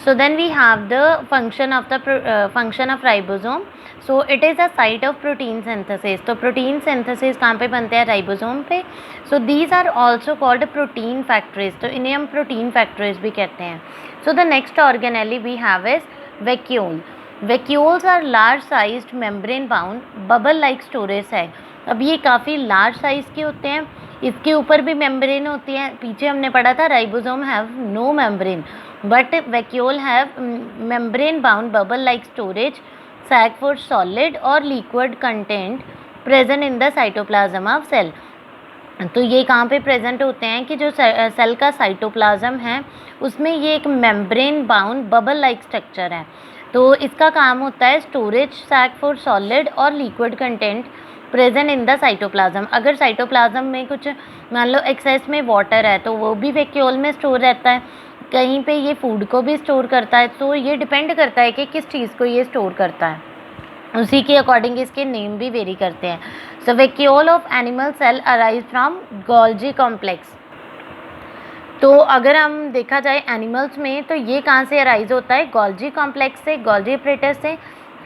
So then we have the function of ribosome. So it is a site of protein synthesis. तो protein synthesis कहाँ पे बनते हैं? Ribosome पे. So these are also called protein factories. तो इन्हें हम protein factories भी कहते हैं. So the next organelle we have is vacuole. Vacuoles are large sized membrane bound bubble like storage sac. अब ये काफ़ी लार्ज साइज़ के होते हैं. इसके ऊपर भी मेम्ब्रेन होती है. पीछे हमने पढ़ा था ribosome have no membrane, but vacuole have membrane bound bubble like storage sac for solid or liquid content present in the cytoplasm of cell. तो ये कहाँ पे प्रेजेंट होते हैं कि जो सेल का साइटोप्लाज्म है उसमें ये एक membrane bound bubble like structure है. तो इसका काम होता है स्टोरेज सैक फॉर सॉलिड और liquid content present in the cytoplasm. अगर साइटोप्लाज्म में कुछ मान लो एक्सेस में वाटर है तो वो भी वैक्यूल में स्टोर रहता है. कहीं पे ये फूड को भी स्टोर करता है. तो ये डिपेंड करता है कि किस चीज़ को ये स्टोर करता है, उसी के अकॉर्डिंग इसके नेम भी वेरी करते हैं. So vacuole of animal cell arise from Golgi complex. तो अगर हम देखा जाए एनिमल्स में तो ये कहाँ से अराइज होता है? गोल्जी कॉम्प्लेक्स से, गोल्जी एपरेटस से.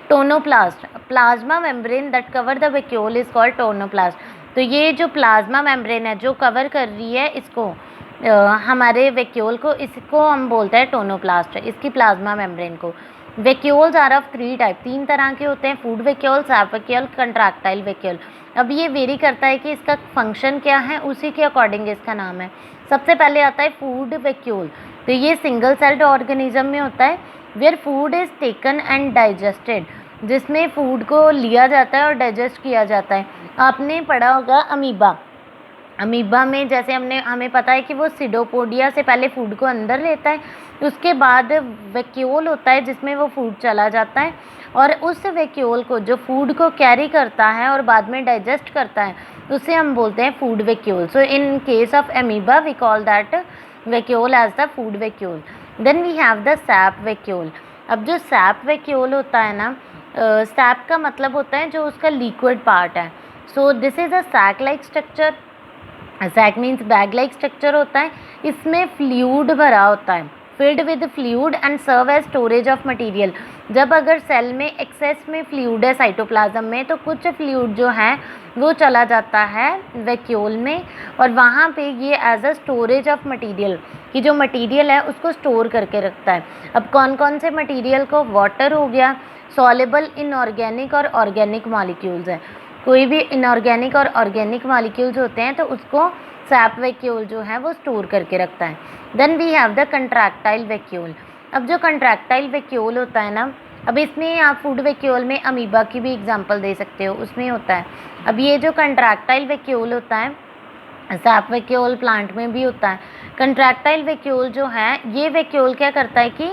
Tonoplast, plasma membrane that cover the vacuole is called tonoplast. तो ये जो प्लाज्मा मेम्ब्रेन है जो कवर कर रही है इसको हमारे वैक्यूल को, इसको हम बोलते हैं टोनोप्लास्ट, इसकी प्लाज्मा मेम्ब्रेन को. वैक्यूल्स आर ऑफ 3 टाइप, 3 तरह के होते हैं. Food vacuole, SAP vacuole, contractile vacuole. अब ये वेरी करता है कि इसका फंक्शन क्या है, उसी के अकॉर्डिंग इसका नाम है. सबसे पहले आता है फूड वैक्यूल. तो ये सिंगल सेल्ड ऑर्गेनिज्म में होता है where food is taken and digested, जिसमें फूड को लिया जाता है और डाइजेस्ट किया जाता है. आपने पढ़ा होगा अमीबा. अमीबा में जैसे हमें पता है कि वो सिडोपोडिया से पहले फूड को अंदर लेता है, उसके बाद वैक्यूल होता है जिसमें वो फूड चला जाता है, और उस वैक्यूल को जो फूड को कैरी करता है और बाद में डाइजेस्ट करता है उसे हम बोलते हैं food vacuole. So in case of amoeba we call that vacuole as the food vacuole. Then we have the sap vacuole. अब जो सैप वैक्यूल होता है ना, सैप का मतलब होता है जो उसका लिक्विड पार्ट है. So this is a sac like structure. Sac means bag like structure होता है. इसमें फ्लूइड भरा होता है, filled with fluid and serve as storage of material. जब अगर सेल में एक्सेस में फ्लूइड है साइटोप्लाज्म में तो कुछ फ्लूइड जो है वो चला जाता है वैक्यूल में, और वहाँ पे ये as a storage of material कि जो मटेरियल है उसको स्टोर करके रखता है. अब कौन कौन से मटेरियल को? वाटर हो गया, सॉल्युबल इनऑर्गेनिक और ऑर्गेनिक मॉलिक्यूल्स है. कोई भी इनऑर्गेनिक और ऑर्गेनिक मॉलिक्यूल्स होते हैं तो उसको सैप वैक्यूल जो है वो स्टोर करके रखता है. Then we have the contractile vacuole. अब जो कंट्रैक्टाइल वैक्यूल होता है ना, अब इसमें आप फूड वैक्यूल में अमीबा की भी एग्जांपल दे सकते हो, उसमें होता है. अब ये जो कंट्रैक्टाइल वैक्यूल होता है, सैप वैक्यूल प्लांट में भी होता है. कंट्रैक्टाइल वैक्यूल जो है, ये वैक्यूल क्या करता है कि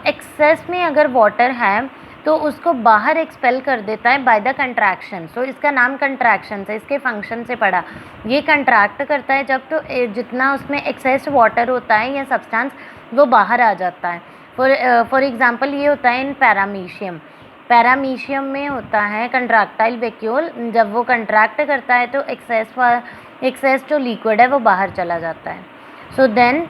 एक्सेस में अगर वाटर है तो उसको बाहर एक्सपेल कर देता है बाय द कंट्रैक्शन. सो इसका नाम कंट्रैक्शन से, इसके फंक्शन से पड़ा. ये कंट्रैक्ट करता है जब तो जितना उसमें एक्सेस वाटर होता है या सब्सटेंस वो बाहर आ जाता है. फॉर एग्जांपल ये होता है इन पैरामीशियम. पैरामीशियम में होता है कंट्रैक्टाइल वैक्यूल. जब वो कंट्रैक्ट करता है तो एक्सेस जो लिक्विड है वो बाहर चला जाता है. सो देन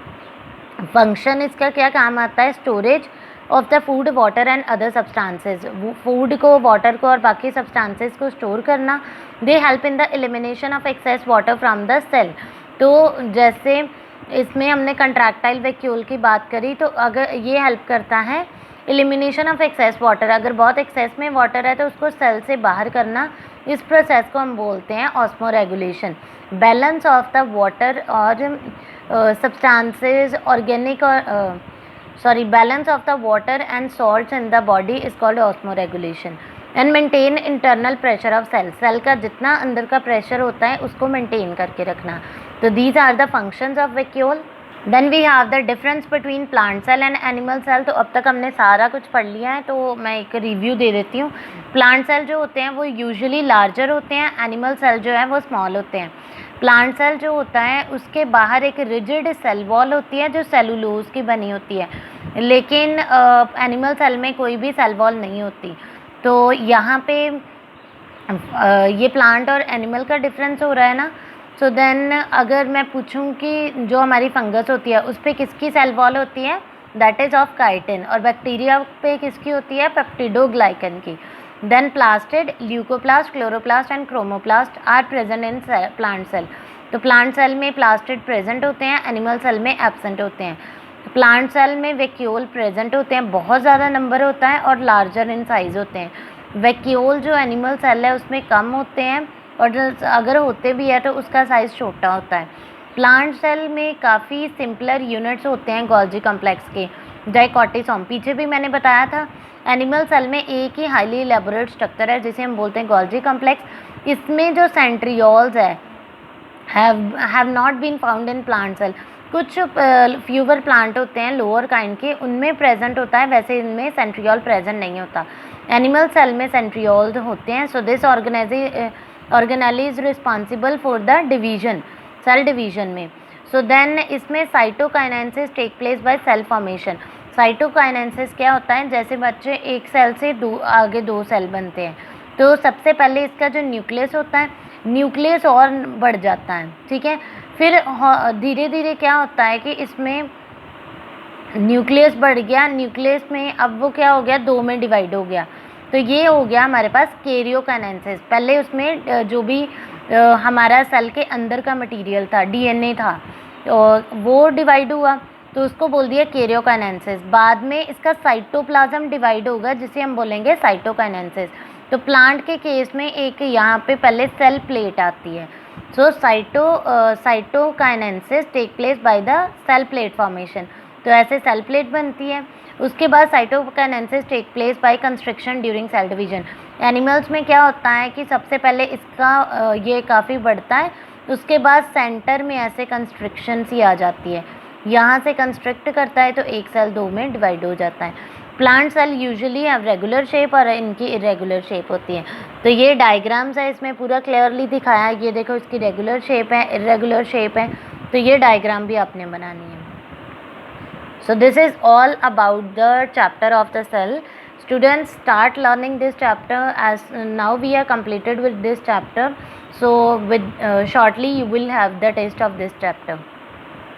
फंक्शन इसका क्या काम आता है? Storage of the food, water and other substances. Food को, वाटर को और बाकी सब्सटेंसेज को स्टोर करना. They help in the elimination of excess water from the cell. तो जैसे इसमें हमने कंट्रैक्टाइल वैक्यूल की बात करी, तो अगर ये हेल्प करता है एलिमिनेशन ऑफ एक्सेस वाटर. अगर बहुत एक्सेस में वाटर है तो उसको सेल से बाहर करना, इस प्रोसेस को हम बोलते हैं osmoregulation. Balance of the water और सब्सटेंसेज ऑर्गेनिक और balance of the water and salts in the body is called osmoregulation. And maintain internal pressure of cell. Cell का जितना अंदर का प्रेशर होता है उसको मेंटेन करके रखना. तो these are the functions of vacuole. Then we have the difference between plant cell and animal cell. तो अब तक हमने सारा कुछ पढ़ लिया है, तो मैं एक रिव्यू दे देती हूँ. प्लांट सेल जो होते हैं वो यूजुअली लार्जर होते हैं, एनिमल सेल जो है वो स्मॉल होते हैं. प्लांट सेल जो होता है उसके बाहर एक रिजिड सेल वॉल होती है जो सेलुलोज की बनी होती है, लेकिन एनिमल सेल में कोई भी सेल वॉल नहीं होती. तो यहाँ पे ये प्लांट और एनिमल का डिफरेंस हो रहा है ना. सो देन अगर मैं पूछूं कि जो हमारी फंगस होती है उस पर किसकी सेल वॉल होती है? दैट इज ऑफ काइटिन, और बैक्टीरिया पे किसकी होती है, पेप्टिडोग्लाइकन की। Then plastid, leucoplast, chloroplast and chromoplast are present in plant cell. तो प्लांट सेल में प्लास्टिड प्रेजेंट होते हैं, एनिमल सेल में एब्सेंट होते हैं। प्लांट सेल में वैक्यूल प्रेजेंट होते हैं, बहुत ज़्यादा नंबर होता है और लार्जर इन साइज होते हैं। वैक्यूल जो एनिमल सेल है उसमें कम होते हैं, और अगर होते भी है तो उसका साइज़ छोटा होता है। प्लांट सेल में काफ़ी सिंपलर यूनिट्स होते हैं गोल्जी कॉम्प्लेक्स के, डाइकोटिसोम, पीछे भी मैंने बताया था। एनिमल सेल में एक ही हाईली एलेबोरेट स्ट्रक्चर है जिसे हम बोलते हैं गोल्जी कॉम्प्लेक्स। इसमें जो सेंट्रियोल्स है have not been found in plant cell. कुछ फ्यूवर प्लांट होते हैं लोअर काइंड के, उनमें प्रेजेंट होता है, वैसे इनमें सेंट्रियोल प्रेजेंट नहीं होता। एनिमल सेल में सेंट्रियोल्स होते हैं। So this organelle is responsible for the division, cell division में। सो देन इसमें cytokinesis take place by cell formation. Cytokinesis क्या होता है, जैसे बच्चे एक सेल से आगे दो सेल बनते हैं, तो सबसे पहले इसका जो न्यूक्लियस होता है, न्यूक्लियस और बढ़ जाता है, ठीक है। फिर धीरे धीरे क्या होता है कि इसमें न्यूक्लियस बढ़ गया, न्यूक्लियस में अब वो क्या हो गया, दो में डिवाइड हो गया। तो ये हो गया हमारे पास कैरियोकाइनेसिस। पहले उसमें जो भी हमारा सेल के अंदर का मटेरियल था, डीएनए था, तो वो डिवाइड हुआ, तो उसको बोल दिया कैरियोकाइनेसिस। बाद में इसका साइटोप्लाज्म डिवाइड होगा जिसे हम बोलेंगे साइटोकाइनेसिस। तो प्लांट के केस में एक यहाँ पे पहले सेल प्लेट आती है। So cytokinesis take place by the cell plate formation. तो ऐसे सेल प्लेट बनती है। उसके बाद cytokinesis take place by construction during cell division. Animals में क्या होता है कि सबसे पहले इसका ये काफ़ी बढ़ता है, उसके बाद सेंटर में ऐसे कंस्ट्रक्शन सी आ जाती है, यहाँ से कंस्ट्रक्ट करता है तो एक सेल दो में डिवाइड हो जाता है। Plant cell usually have regular shape और इनकी इरेगुलर शेप होती है। तो ये डायग्राम्स है, इसमें पूरा क्लियरली दिखाया है। ये देखो इसकी रेगुलर शेप है, इरेगुलर शेप है, तो ये डायग्राम भी आपने बनानी है। So this is all about the chapter of the cell. Students, start learning this chapter, as now we are completed with this chapter. So with shortly you will have the test of this chapter.